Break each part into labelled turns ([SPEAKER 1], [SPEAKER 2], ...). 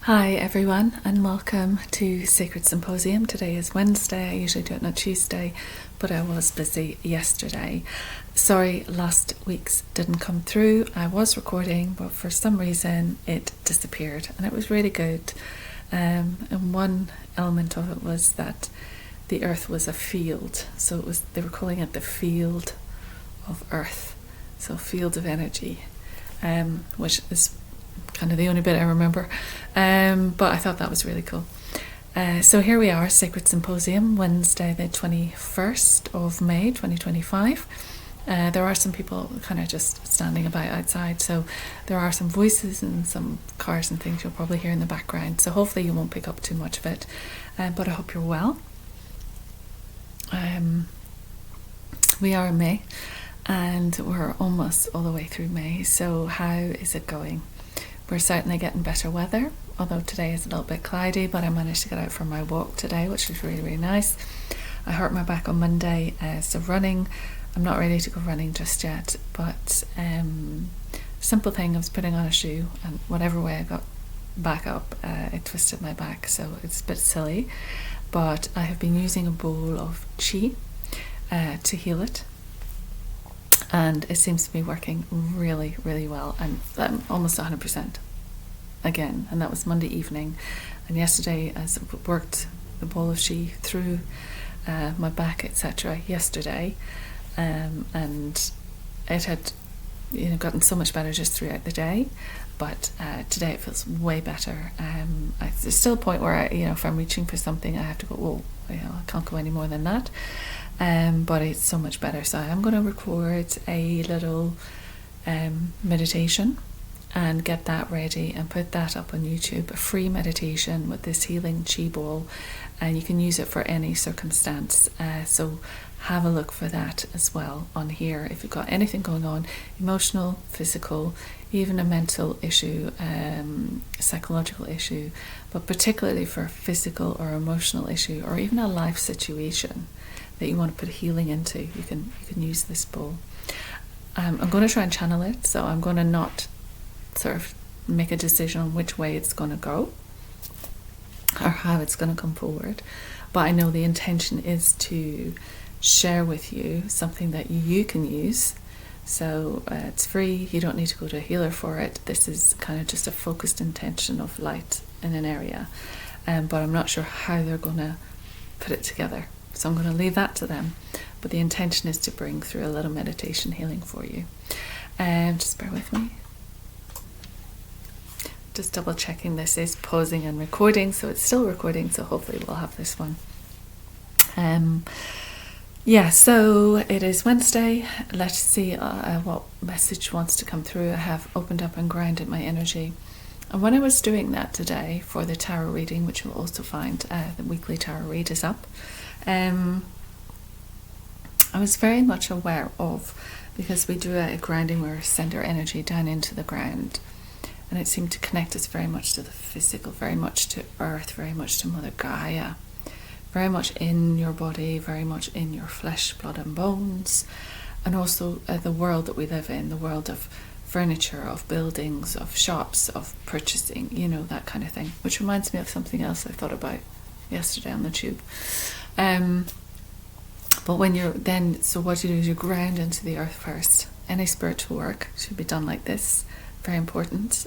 [SPEAKER 1] Hi everyone and welcome to Sacred Symposium. Today is Wednesday. I usually do it on Tuesday, but I was busy yesterday. Sorry, last week's didn't come through. I was recording, but for some reason it disappeared, and it was really good. And one element of it was that the earth was a field, so they were calling it the field of earth, so field of energy, which is kind of the only bit I remember, but I thought that was really cool. So here we are, Sacred Symposium, Wednesday the 21st of May 2025. There are some people kind of just standing about outside, so there are some voices and some cars and things you'll probably hear in the background, so hopefully you won't pick up too much of it, but I hope you're well. We are in May and we're almost all the way through May, so how is it going? We're certainly getting better weather, although today is a little bit cloudy, but I managed to get out for my walk today, which was really, really nice. I hurt my back on Monday, so running, I'm not ready to go running just yet, but simple thing, I was putting on a shoe, and whatever way I got back up, it twisted my back, so it's a bit silly, but I have been using a bowl of chi to heal it. And it seems to be working really, really well. I'm almost 100% again, and that was Monday evening. And yesterday, as I worked the ball of chi through my back, etc. yesterday, and it had, gotten so much better just throughout the day. But today it feels way better. There's still a point where if I'm reaching for something, I have to go, whoa, I can't go any more than that. But it's so much better. So I'm going to record a little meditation and get that ready and put that up on YouTube, a free meditation with this healing chi ball, and you can use it for any circumstance. So have a look for that as well on here. If you've got anything going on, emotional, physical, even a mental issue, psychological issue, but particularly for a physical or emotional issue, or even a life situation that you want to put healing into, you can use this bowl. I'm going to try and channel it, so I'm going to not sort of make a decision on which way it's going to go or how it's going to come forward, but I know the intention is to share with you something that you can use. So it's free, you don't need to go to a healer for it. This is kind of just a focused intention of light in an area, but I'm not sure how they're going to put it together. So I'm going to leave that to them. But the intention is to bring through a little meditation healing for you. Just bear with me. Just double checking this is pausing and recording. So it's still recording. So hopefully we'll have this one. So it is Wednesday. Let's see what message wants to come through. I have opened up and grounded my energy. And when I was doing that today for the tarot reading, which you'll also find, the weekly tarot read is up, I was very much aware of, because we do a grounding where we send our energy down into the ground, and it seemed to connect us very much to the physical, very much to earth, very much to Mother Gaia, very much in your body, very much in your flesh, blood and bones, and also the world that we live in, the world of furniture, of buildings, of shops, of purchasing, that kind of thing, which reminds me of something else I thought about yesterday on the tube. But when you're then, so what you do is you ground into the earth first. Any spiritual work should be done like this. Very important.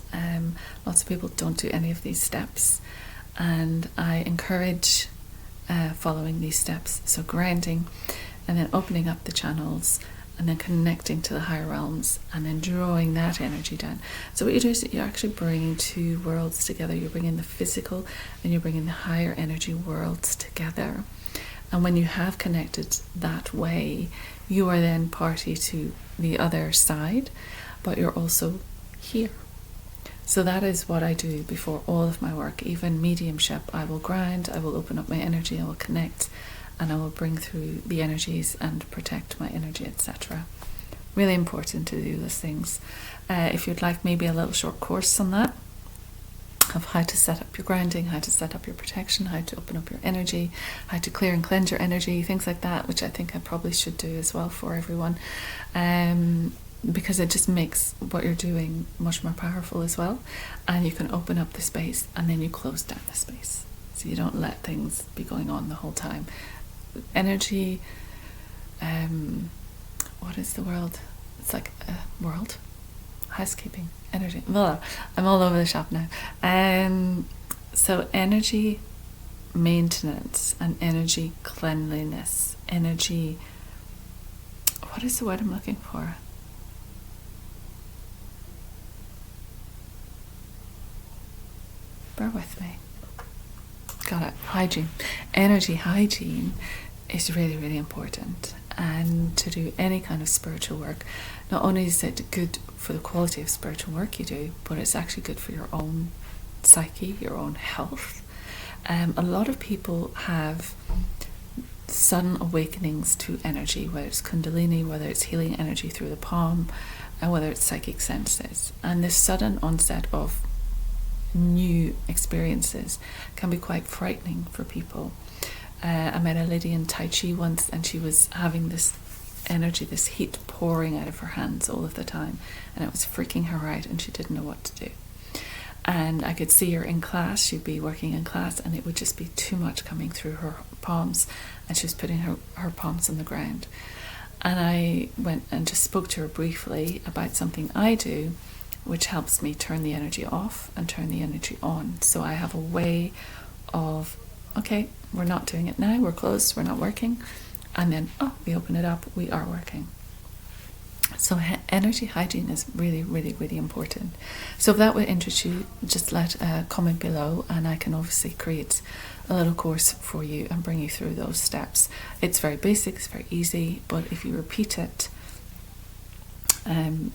[SPEAKER 1] Lots of people don't do any of these steps, and I encourage following these steps. So grounding, and then opening up the channels, and then connecting to the higher realms, and then drawing that energy down. So what you do is you're actually bringing two worlds together. You're bringing the physical and you're bringing the higher energy worlds together. And when you have connected that way, you are then party to the other side, but you're also here. So that is what I do before all of my work, even mediumship. I will ground, I will open up my energy, I will connect, and I will bring through the energies and protect my energy, etc. Really important to do those things. If you'd like maybe a little short course on that, of how to set up your grounding, how to set up your protection, how to open up your energy, how to clear and cleanse your energy, things like that, which I think I probably should do as well for everyone. because it just makes what you're doing much more powerful as well. And you can open up the space and then you close down the space. So you don't let things be going on the whole time. Energy, what is the world? It's like a world. Housekeeping, energy. Well, I'm all over the shop now. So energy maintenance and energy cleanliness, energy, what is the word I'm looking for? Bear with me. Got it. Hygiene. Energy hygiene is really, really important. And to do any kind of spiritual work, not only is it good for the quality of spiritual work you do, but it's actually good for your own psyche, your own health. A lot of people have sudden awakenings to energy, whether it's kundalini, whether it's healing energy through the palm, and whether it's psychic senses. And this sudden onset of new experiences can be quite frightening for people. I met a lady in Tai Chi once, and she was having this energy, this heat pouring out of her hands all of the time, and it was freaking her out, and she didn't know what to do. And I could see her in class. She'd be working in class, and it would just be too much coming through her palms, and she was putting her palms on the ground. And I went and just spoke to her briefly about something I do, which helps me turn the energy off and turn the energy on. So I have a way of, okay, we're not doing it now, we're closed, we're not working, and then, we open it up, we are working. So energy hygiene is really, really, really important. So if that would interest you, just let a comment below, and I can obviously create a little course for you and bring you through those steps. It's very basic, it's very easy, but if you repeat it,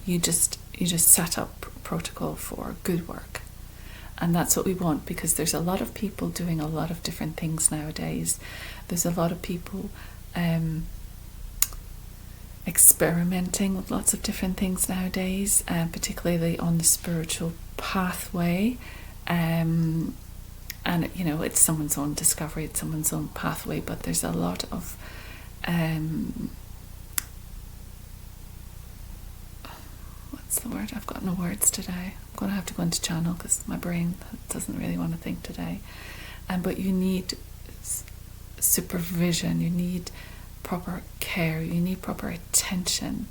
[SPEAKER 1] you just set up protocol for good work. And that's what we want, because there's a lot of people doing a lot of different things nowadays. There's a lot of people experimenting with lots of different things nowadays, particularly on the spiritual pathway. And it's someone's own discovery, it's someone's own pathway, but there's a lot of what's the word? I've got no words today. I'm going to have to go into channel because my brain doesn't really want to think today. But you need supervision, you need proper care, you need proper attention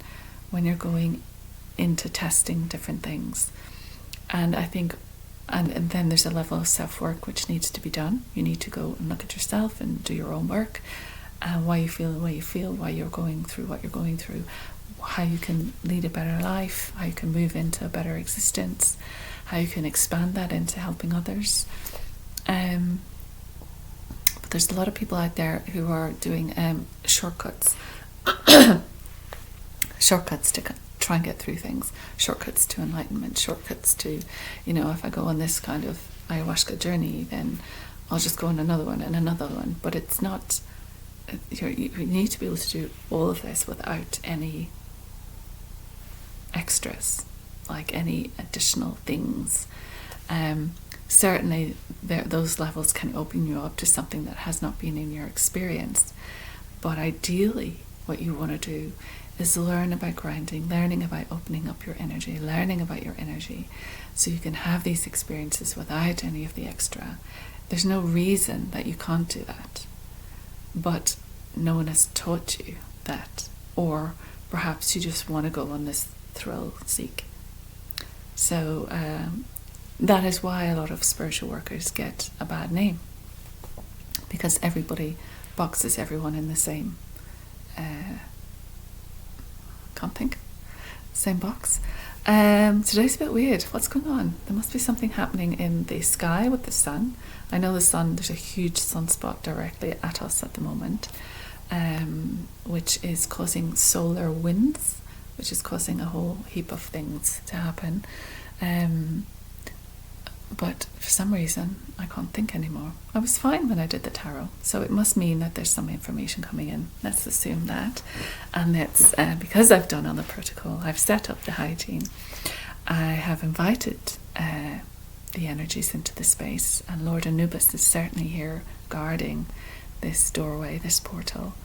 [SPEAKER 1] when you're going into testing different things. And I think, and then there's a level of self-work which needs to be done. You need to go and look at yourself and do your own work, why you feel the way you feel, why you're going through what you're going through, how you can lead a better life, how you can move into a better existence, how you can expand that into helping others. But there's a lot of people out there who are doing shortcuts to try and get through things, shortcuts to enlightenment, shortcuts to, if I go on this kind of ayahuasca journey, then I'll just go on another one and another one. But it's not, you need to be able to do all of this without any extras, like any additional things. Certainly those levels can open you up to something that has not been in your experience, but ideally what you want to do is learn about grounding, learning about opening up your energy, learning about your energy, so you can have these experiences without any of the extra. There's no reason that you can't do that, but no one has taught you that, or perhaps you just want to go on this thrill seek. So that is why a lot of spiritual workers get a bad name, because everybody boxes everyone in the same same box. Today's a bit weird. What's going on? There must be something happening in the sky with the sun. I know the sun, there's a huge sunspot directly at us at the moment, which is causing solar winds, which is causing a whole heap of things to happen. But for some reason, I can't think anymore. I was fine when I did the tarot, so it must mean that there's some information coming in. Let's assume that. And it's because I've done all the protocol, I've set up the hygiene, I have invited the energies into the space, and Lord Anubis is certainly here guarding this doorway, this portal.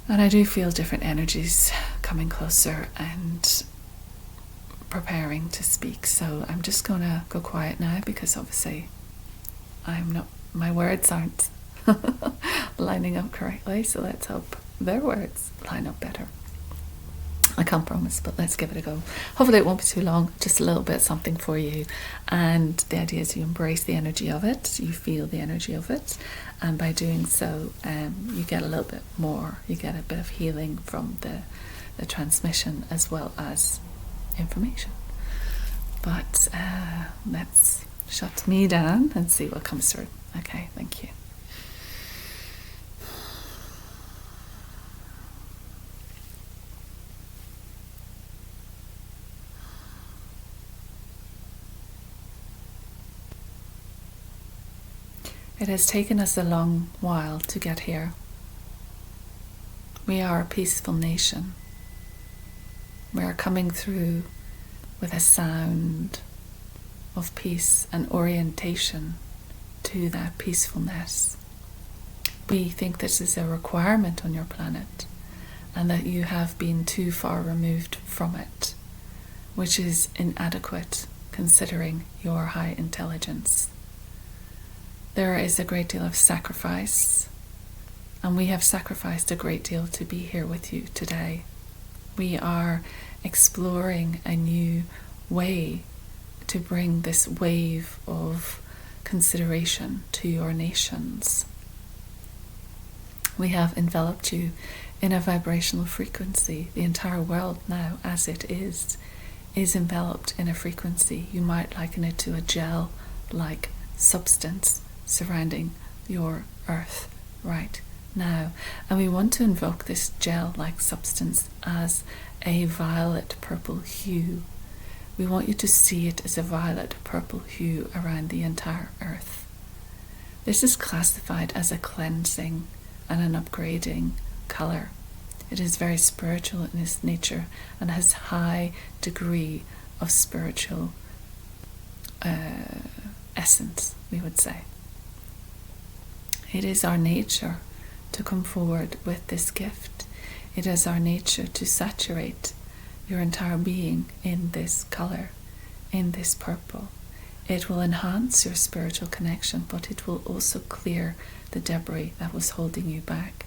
[SPEAKER 1] And I do feel different energies coming closer and preparing to speak. So I'm just going to go quiet now, because obviously my words aren't lining up correctly. So let's hope their words line up better. I can't promise, but let's give it a go. Hopefully it won't be too long, just a little bit something for you. And the idea is you embrace the energy of it, you feel the energy of it, and by doing so, you get a little bit more, you get a bit of healing from the transmission as well as information. But let's shut me down and see what comes through. Okay, thank you. It has taken us a long while to get here. We are a peaceful nation. We are coming through with a sound of peace and orientation to that peacefulness. We think this is a requirement on your planet, and that you have been too far removed from it, which is inadequate considering your high intelligence. There is a great deal of sacrifice, and we have sacrificed a great deal to be here with you today. We are exploring a new way to bring this wave of consideration to your nations. We have enveloped you in a vibrational frequency. The entire world now, as it is enveloped in a frequency. You might liken it to a gel-like substance surrounding your earth right now. And we want to invoke this gel-like substance as a violet purple hue. We want you to see it as a violet purple hue around the entire earth. This is classified as a cleansing and an upgrading colour. It is very spiritual in its nature and has high degree of spiritual essence, we would say. It is our nature to come forward with this gift. It is our nature to saturate your entire being in this colour, in this purple. It will enhance your spiritual connection, but it will also clear the debris that was holding you back.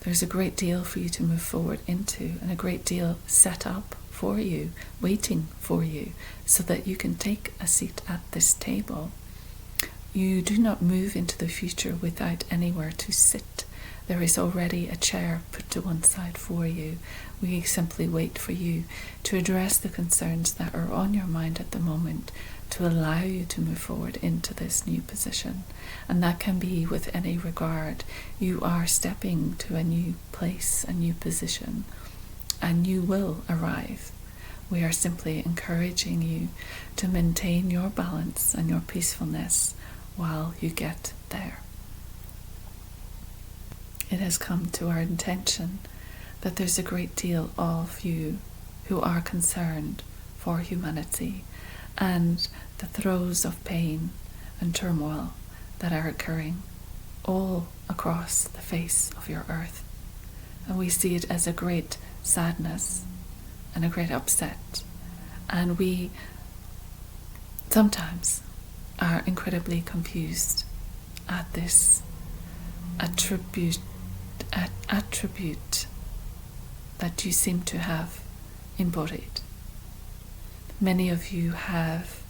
[SPEAKER 1] There's a great deal for you to move forward into, and a great deal set up for you, waiting for you, so that you can take a seat at this table. You do not move into the future without anywhere to sit. There is already a chair put to one side for you. We simply wait for you to address the concerns that are on your mind at the moment, to allow you to move forward into this new position. And that can be with any regard. You are stepping to a new place, a new position, and you will arrive. We are simply encouraging you to maintain your balance and your peacefulness while you get there. It has come to our intention that there's a great deal of you who are concerned for humanity and the throes of pain and turmoil that are occurring all across the face of your earth. And we see it as a great sadness and a great upset. And we sometimes are incredibly confused at this attribute that you seem to have embodied. Many of you have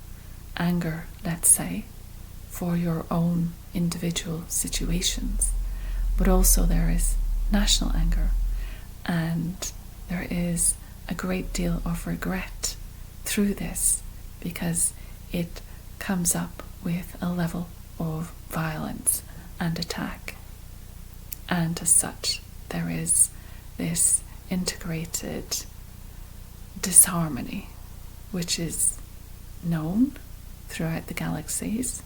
[SPEAKER 1] anger, let's say, for your own individual situations, but also there is national anger, and there is a great deal of regret through this, because it comes up with a level of violence and attack. And as such, there is this integrated disharmony, which is known throughout the galaxies,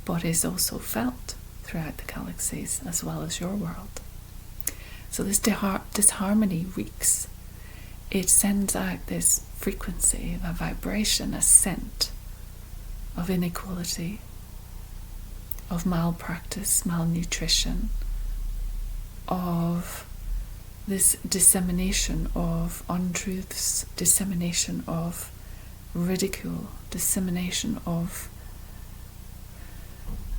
[SPEAKER 1] but is also felt throughout the galaxies as well as your world. So this disharmony reeks. It sends out this frequency, a vibration, a scent of inequality, of malpractice, malnutrition, of this dissemination of untruths, dissemination of ridicule, dissemination of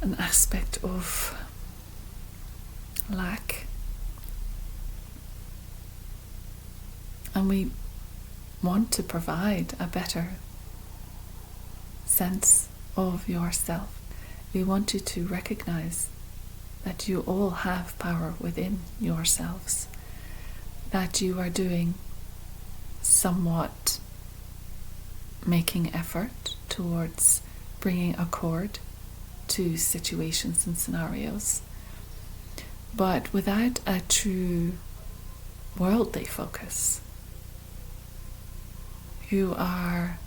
[SPEAKER 1] an aspect of lack. And we want to provide a better sense of yourself. We want you to recognize that you all have power within yourselves, that you are doing somewhat making effort towards bringing accord to situations and scenarios, but without a true worldly focus. You are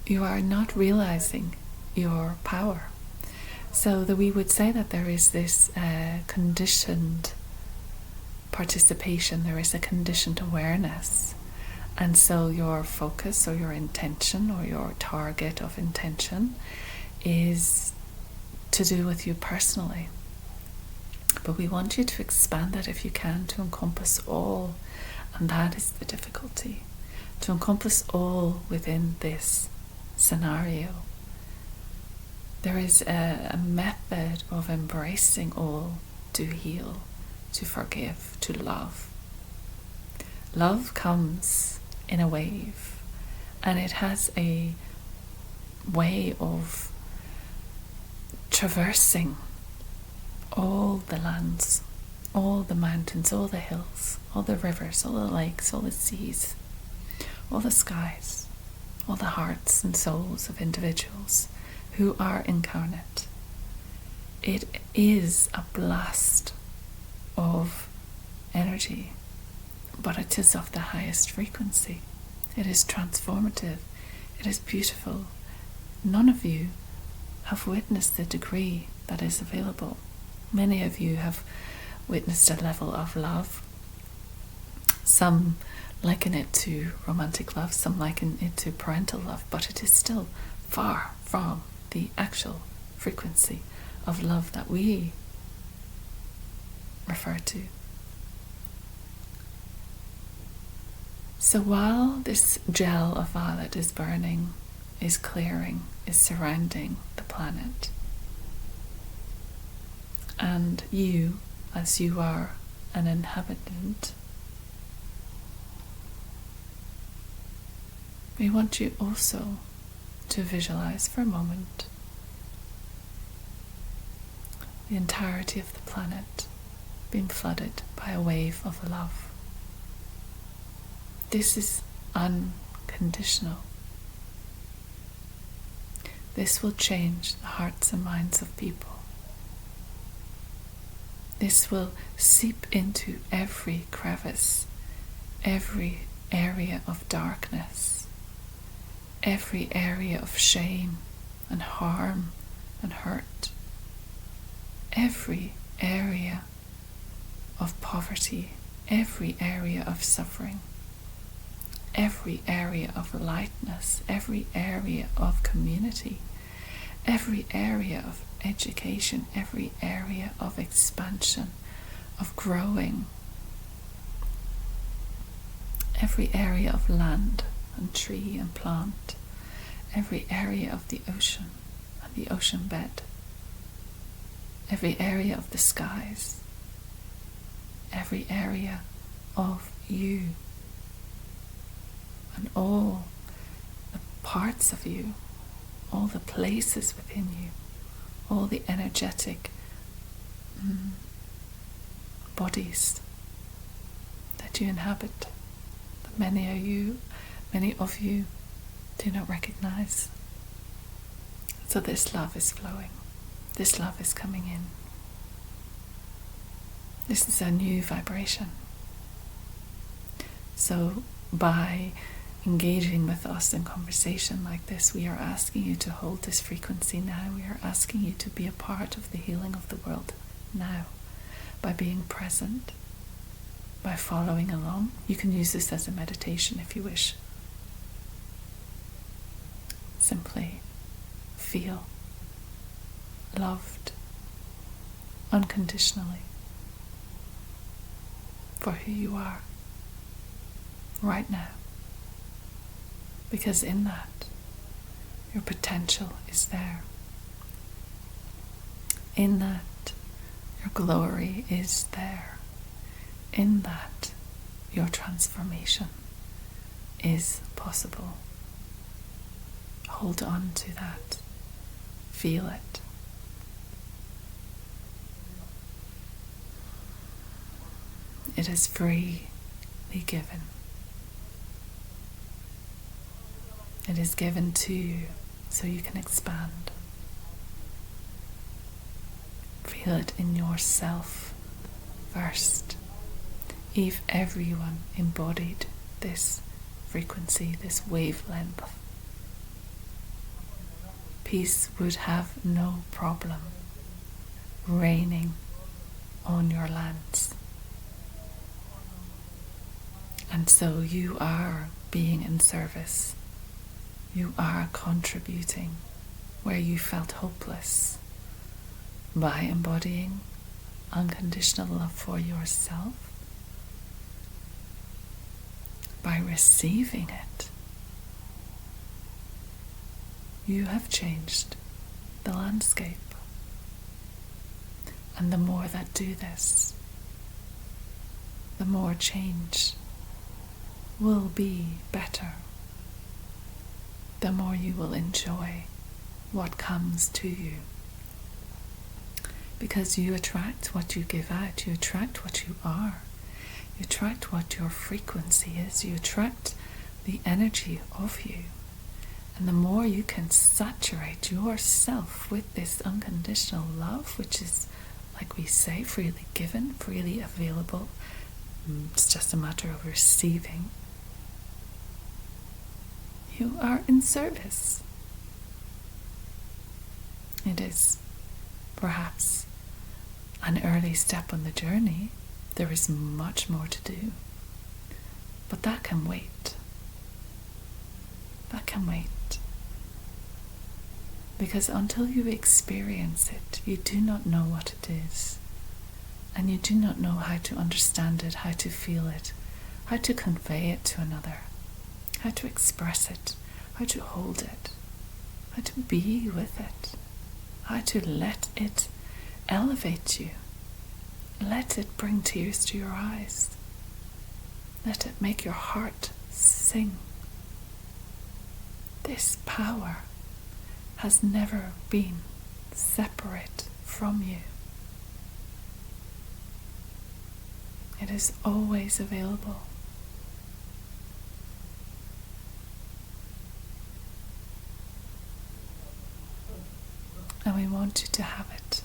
[SPEAKER 1] you are not realizing your power. So that we would say that there is this conditioned participation, there is a conditioned awareness. And so your focus or your intention or your target of intention is to do with you personally. But we want you to expand that if you can to encompass all. And that is the difficulty. To encompass all within this scenario. There is a method of embracing all to heal, to forgive, to love. Love comes in a wave, and it has a way of traversing all the lands, all the mountains, all the hills, all the rivers, all the lakes, all the seas, all the skies, all the hearts and souls of individuals who are incarnate. It is a blast of energy, but it is of the highest frequency. It is transformative. It is beautiful. None of you have witnessed the degree that is available. Many of you have witnessed a level of love. Some liken it to romantic love, some liken it to parental love, but it is still far from the actual frequency of love that we refer to. So while this gel of violet is burning, is clearing, is surrounding the planet, and you, as you are an inhabitant, we want you also to visualize for a moment the entirety of the planet being flooded by a wave of love. This is unconditional. This will change the hearts and minds of people. This will seep into every crevice, every area of darkness, every area of shame and harm and hurt, every area of poverty, every area of suffering, every area of lightness, every area of community, every area of education, every area of expansion, of growing, every area of land and tree and plant, every area of the ocean and the ocean bed, every area of the skies, every area of you, and all the parts of you, all the places within you, all the energetic bodies that you inhabit, that many of you do not recognize. So this love is flowing. This love is coming in. This is a new vibration. So by engaging with us in conversation like this, we are asking you to hold this frequency now. We are asking you to be a part of the healing of the world now, by being present, by following along. You can use this as a meditation if you wish. simply feel loved unconditionally for who you are right now. Because in that, your potential is there. In that, your glory is there. In that, your transformation is possible. Hold on to that. Feel it. It is freely given. It is given to you so you can expand. Feel it in yourself first. If everyone embodied this frequency, this wavelength, peace would have no problem reigning on your lands. And so you are being in service. You are contributing where you felt hopeless by embodying unconditional love for yourself, by receiving it. You have changed the landscape. And the more that do this, the more change will be better. The more you will enjoy what comes to you. Because you attract what you give out. You attract what you are. You attract what your frequency is. You attract the energy of you. And the more you can saturate yourself with this unconditional love, which is, like we say, freely given, freely available. It's just a matter of receiving. You are in service. It is perhaps an early step on the journey. There is much more to do. But that can wait. That can wait. Because until you experience it, you do not know what it is. And you do not know how to understand it, how to feel it, how to convey it to another, how to express it, how to hold it, how to be with it, how to let it elevate you. Let it bring tears to your eyes. Let it make your heart sing. This power has never been separate from you. It is always available. And we want you to have it.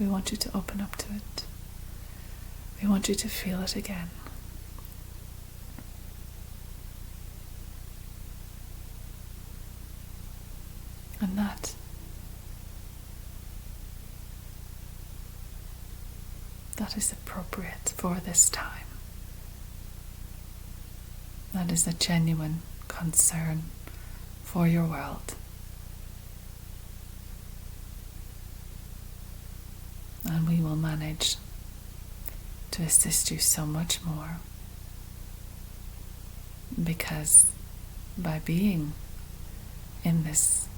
[SPEAKER 1] We want you to open up to it. We want you to feel it again. And that is appropriate for this time. That is a genuine concern for your world. And we will manage to assist you so much more, because by being in this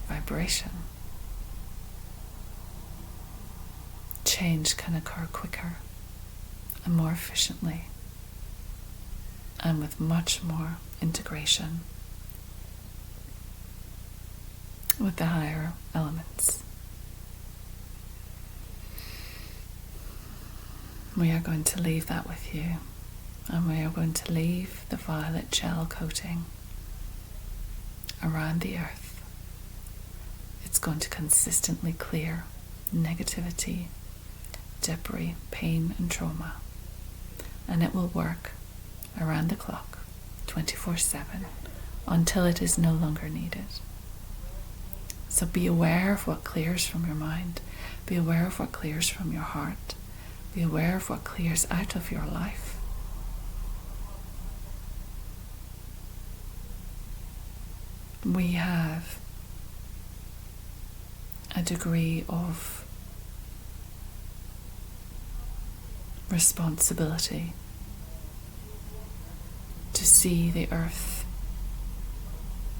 [SPEAKER 1] vibration, change can occur quicker and more efficiently and with much more integration with the higher elements. We are going to leave that with you, and we are going to leave the violet gel coating around the earth. It's going to consistently clear negativity, debris, pain and trauma, and it will work around the clock 24/7 until it is no longer needed. So be aware of what clears from your mind. Be aware of what clears from your heart. Be aware of what clears out of your life. we have a degree of responsibility to see the earth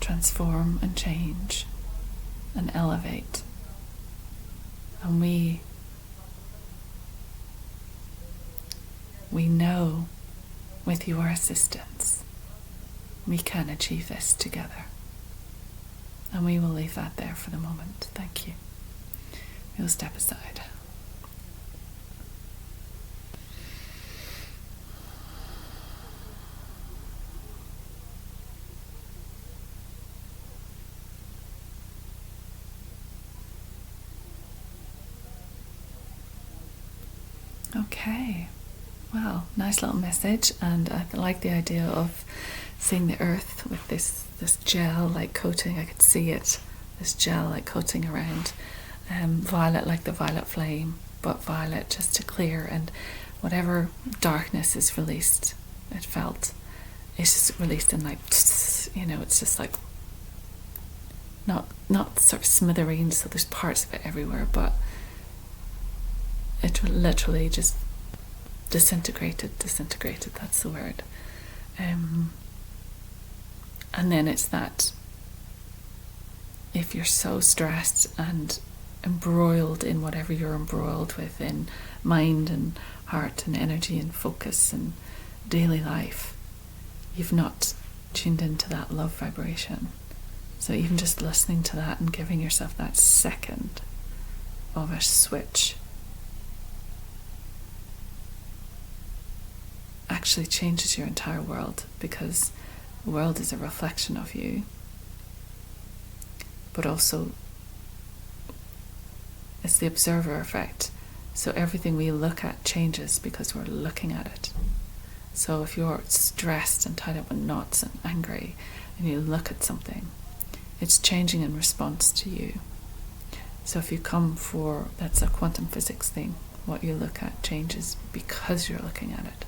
[SPEAKER 1] transform and change and elevate. And we know with your assistance we can achieve this together. And we will leave that there for the moment. Thank you. We'll step aside. Okay, well, nice little message, and I like the idea of seeing the earth with this gel-like coating. I could see it, this gel-like coating around violet, like the violet flame, but violet just to clear, and whatever darkness is released, it felt, it's just released in like, you know, it's just like not sort of smithereens, so there's parts of it everywhere, but it literally just disintegrated, that's the word. And then it's that, if you're so stressed and embroiled in whatever you're embroiled with, in mind and heart and energy and focus and daily life, you've not tuned into that love vibration. So even just listening to that and giving yourself that second of a switch actually changes your entire world, because the world is a reflection of you, but also it's the observer effect. So everything we look at changes because we're looking at it. So if you're stressed and tied up in knots and angry and you look at something, it's changing in response to you. So if you come for, that's a quantum physics thing, what you look at changes because you're looking at it.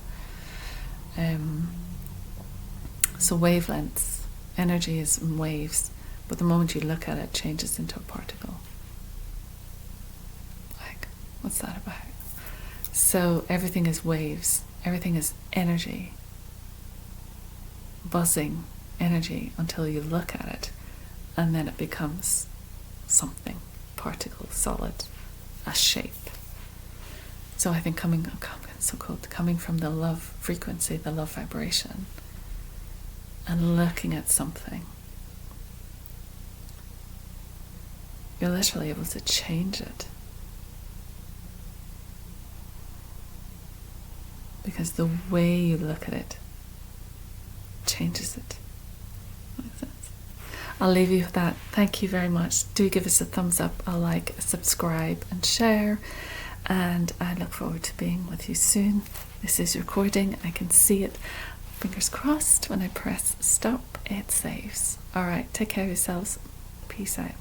[SPEAKER 1] So wavelengths, energy is in waves, but the moment you look at it, it changes into a particle. Like, what's that about? So everything is waves, everything is energy, buzzing energy, until you look at it, and then it becomes something, particle, solid, a shape. So I think coming from the love frequency, the love vibration, and looking at something, you're literally able to change it. Because the way you look at it changes it. Makes sense? I'll leave you with that. Thank you very much. Do give us a thumbs up, a like, a subscribe, and share. And I look forward to being with you soon. This is recording. I can see it. Fingers crossed, when I press stop, it saves. All right, take care of yourselves. Peace out.